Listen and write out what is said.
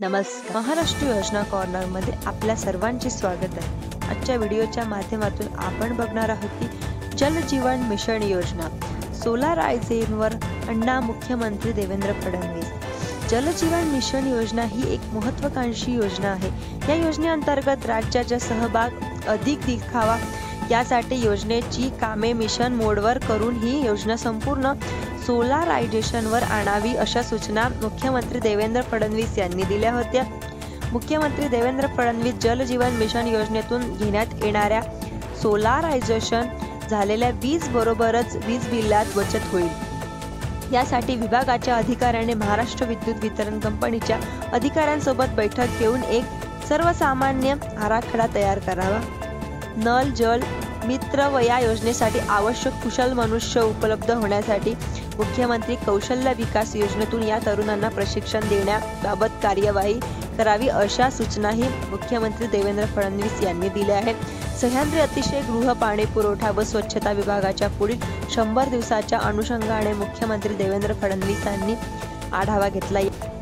नमस्कार. महाराष्ट्र योजना कॉर्नरमध्ये आपल्या सर्वांचे स्वागत आहे. आजच्या व्हिडिओच्या माध्यमातून आपण बघणार आहोत की जल जीवन मिशन योजना. सोलार आयझेनवर अण्णा मुख्यमंत्री देवेंद्र फडणवीस. जल जीवन मिशन योजना ही एक महत्त्वाकांक्षी योजना आहे. या योजनेअंतर्गत राज्याचा सहभाग अधिक दिखावा यासाठी योजनेची कामे मिशन मोडवर करून ही योजना संपूर्ण सोलारायझेशनवर आणावी अशा सूचना मुख्यमंत्री देवेंद्र फडणवीस यांनी दिल्या होत्या. मुख्यमंत्री देवेंद्र फडणवीस जल जीवन मिशन योजनेतून घेण्यात येणाऱ्या सोलारायझेशन झालेल्या वीज बरोबरच वीज बिलात बचत होईल. यासाठी विभागाच्या अधिकाऱ्याने महाराष्ट्र विद्युत वितरण कंपनीच्या अधिकाऱ्यांसोबत बैठक घेऊन एक सर्वसामान्य आराखडा तयार करावा. नल जल मित्र व या योजनेसाठी आवश्यक कुशल मनुष्य उपलब्ध होण्यासाठी मुख्यमंत्री कौशल्य विकास योजनेतून या तरुणांना प्रशिक्षण देण्याबाबत कार्यवाही करावी अशा सूचनाही मुख्यमंत्री देवेंद्र फडणवीस यांनी दिल्या आहेत. सह्याद्री अतिशय गृह पाणी पुरवठा व स्वच्छता विभागाच्या पुढील 100 दिवसाच्या अनुषंगाने मुख्यमंत्री देवेंद्र फडणवीस यांनी आढावा घेतला.